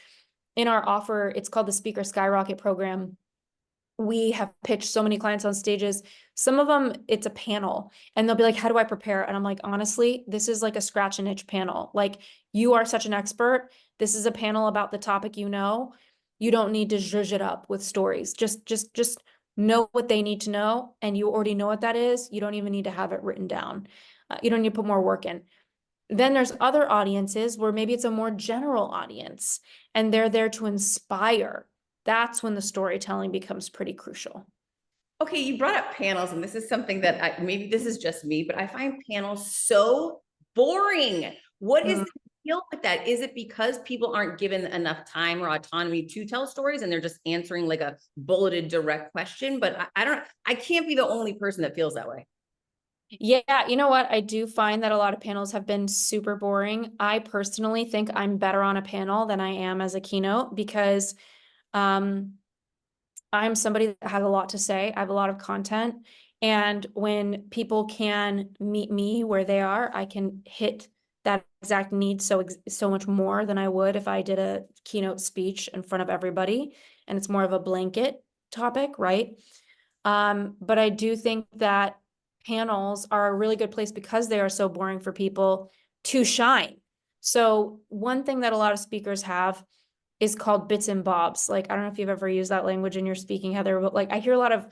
in our offer, it's called the Speaker Skyrocket program. We have pitched so many clients on stages. Some of them, it's a panel and they'll be like, how do I prepare? And I'm like, honestly, this is like a scratch and itch panel. Like you are such an expert. This is a panel about the topic you know. You don't need to zhuzh it up with stories. Just know what they need to know. And you already know what that is. You don't even need to have it written down. You don't need to put more work in. Then there's other audiences where maybe it's a more general audience and they're there to inspire. That's when the storytelling becomes pretty crucial. Okay, you brought up panels, and this is something that maybe this is just me, but I find panels so boring. What is the deal with that? Is it because people aren't given enough time or autonomy to tell stories and they're just answering like a bulleted direct question? But I can't be the only person that feels that way. Yeah, you know what? I do find that a lot of panels have been super boring. I personally think I'm better on a panel than I am as a keynote because um, I'm somebody that has a lot to say. I have a lot of content. And when people can meet me where they are, I can hit that exact need so much more than I would if I did a keynote speech in front of everybody. And it's more of a blanket topic, right? But I do think that panels are a really good place because they are so boring for people to shine. So one thing that a lot of speakers have is called bits and bobs. Like, I don't know if you've ever used that language in your speaking, Heather, but like I hear a lot of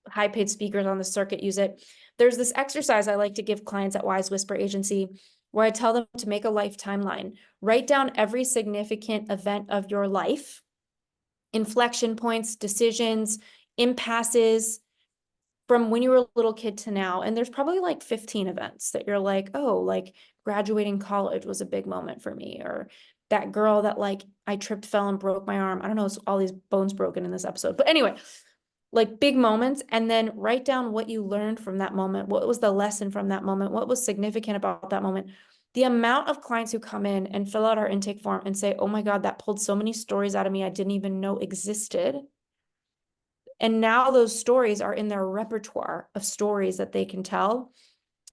high paid speakers on the circuit use it. There's this exercise I like to give clients at Wise Whisper Agency where I tell them to make a life timeline, write down every significant event of your life, inflection points, decisions, impasses, from when you were a little kid to now. And there's probably like 15 events that you're like, oh, like graduating college was a big moment for me, or that girl that like I tripped, fell, and broke my arm. I don't know, all these bones broken in this episode. But anyway, like big moments, and then write down what you learned from that moment. What was the lesson from that moment? What was significant about that moment? The amount of clients who come in and fill out our intake form and say, oh my God, that pulled so many stories out of me I didn't even know existed. And now those stories are in their repertoire of stories that they can tell.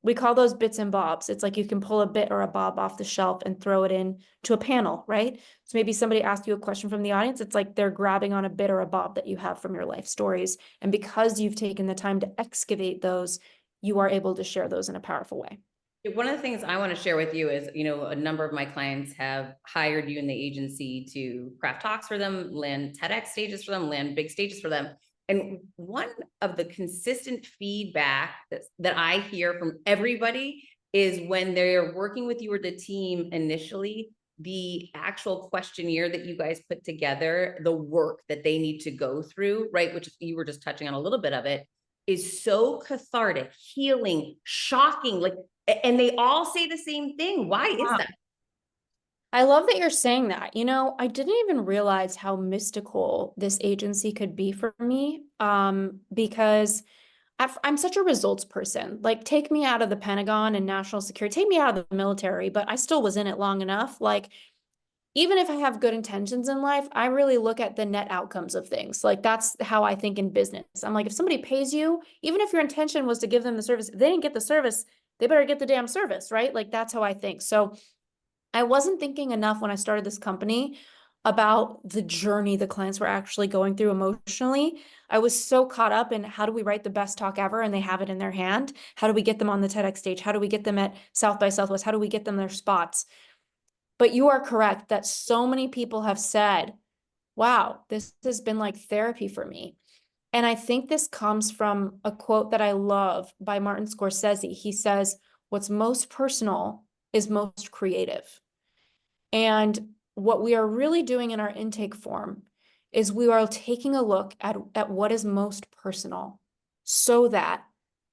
We call those bits and bobs. It's like you can pull a bit or a bob off the shelf and throw it in to a panel, right? So maybe somebody asked you a question from the audience. It's like they're grabbing on a bit or a bob that you have from your life stories. And because you've taken the time to excavate those, you are able to share those in a powerful way. One of the things I want to share with you is, a number of my clients have hired you in the agency to craft talks for them, land TEDx stages for them, land big stages for them. And one of the consistent feedback that I hear from everybody is when they're working with you or the team initially, the actual questionnaire that you guys put together, the work that they need to go through, right? Which you were just touching on a little bit of it, is so cathartic, healing, shocking. Like, and they all say the same thing. Why is that? I love that you're saying that. I didn't even realize how mystical this agency could be for me, because I'm such a results person. Like, take me out of the Pentagon and national security, take me out of the military, but I still was in it long enough. Like, even if I have good intentions in life, I really look at the net outcomes of things. Like, that's how I think in business. I'm like, if somebody pays you, even if your intention was to give them the service, if they didn't get the service, they better get the damn service, right? Like, that's how I think. So I wasn't thinking enough when I started this company about the journey the clients were actually going through emotionally. I was so caught up in how do we write the best talk ever and they have it in their hand? How do we get them on the TEDx stage? How do we get them at South by Southwest? How do we get them their spots? But you are correct that so many people have said, wow, this has been like therapy for me. And I think this comes from a quote that I love by Martin Scorsese. He says, what's most personal is most creative. And what we are really doing in our intake form is we are taking a look at what is most personal so that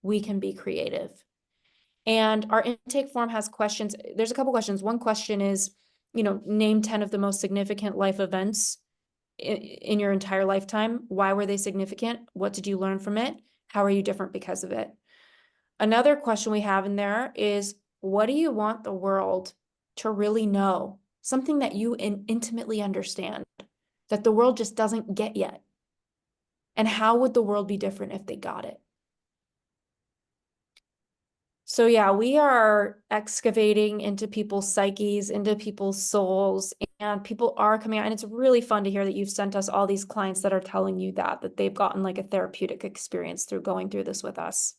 we can be creative. And our intake form has questions. There's a couple questions. One question is, name 10 of the most significant life events in your entire lifetime. Why were they significant? What did you learn from it? How are you different because of it? Another question we have in there is, what do you want the world to really know? Something that you intimately understand, that the world just doesn't get yet. And how would the world be different if they got it? So yeah, we are excavating into people's psyches, into people's souls, and people are coming out. And it's really fun to hear that you've sent us all these clients that are telling you that they've gotten like a therapeutic experience through going through this with us.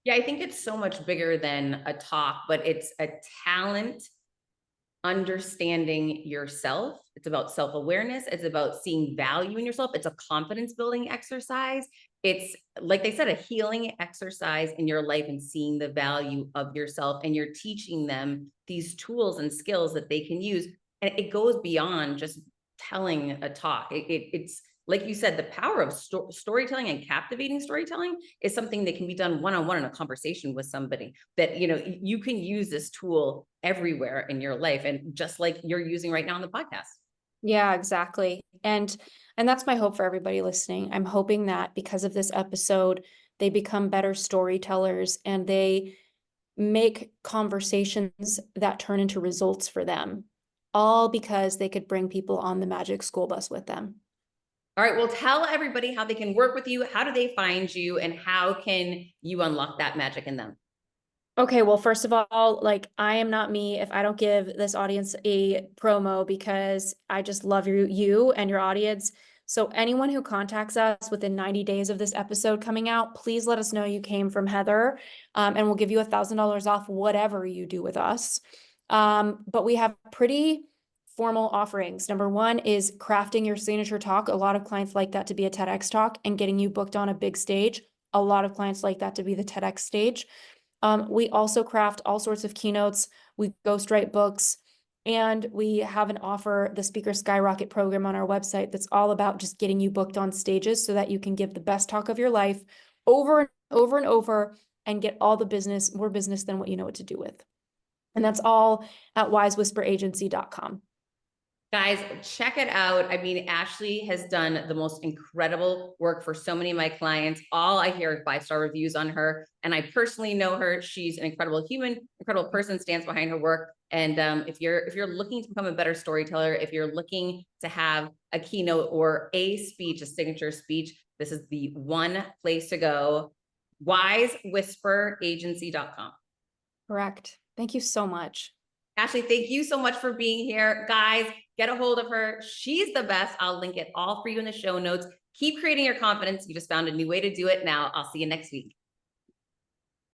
Yeah, I think it's so much bigger than a talk, but it's a talent understanding yourself. It's about self-awareness. It's about seeing value in yourself. It's a confidence building exercise. It's, like they said, a healing exercise in your life and seeing the value of yourself. And you're teaching them these tools and skills that they can use. And it goes beyond just telling a talk. It's like you said, the power of storytelling and captivating storytelling is something that can be done one-on-one in a conversation with somebody, that you can use this tool everywhere in your life, and just like you're using right now on the podcast. Yeah, exactly. And that's my hope for everybody listening. I'm hoping that because of this episode, they become better storytellers and they make conversations that turn into results for them, all because they could bring people on the magic school bus with them. All right, well, tell everybody how they can work with you. How do they find you, and how can you unlock that magic in them? Okay, well, first of all, like, I am not me if I don't give this audience a promo, because I just love you and your audience. So anyone who contacts us within 90 days of this episode coming out, please let us know you came from Heather, and we'll give you $1,000 off whatever you do with us. But we have pretty formal offerings. Number one is crafting your signature talk. A lot of clients like that to be a TEDx talk and getting you booked on a big stage. A lot of clients like that to be the TEDx stage. We also craft all sorts of keynotes. We ghostwrite books, and we have an offer, the Speaker Skyrocket program on our website, that's all about just getting you booked on stages so that you can give the best talk of your life over and over and over and get all the business, more business than what you know what to do with. And that's all at wisewhisperagency.com. Guys, check it out. I mean, Ashley has done the most incredible work for so many of my clients. All I hear is 5-star reviews on her. And I personally know her. She's an incredible human, incredible person, stands behind her work. And if you're looking to become a better storyteller, if you're looking to have a keynote or a speech, a signature speech, this is the one place to go. WiseWhisperAgency.com. Correct. Thank you so much. Ashley, thank you so much for being here. Guys, get a hold of her. She's the best. I'll link it all for you in the show notes. Keep creating your confidence. You just found a new way to do it. Now, I'll see you next week.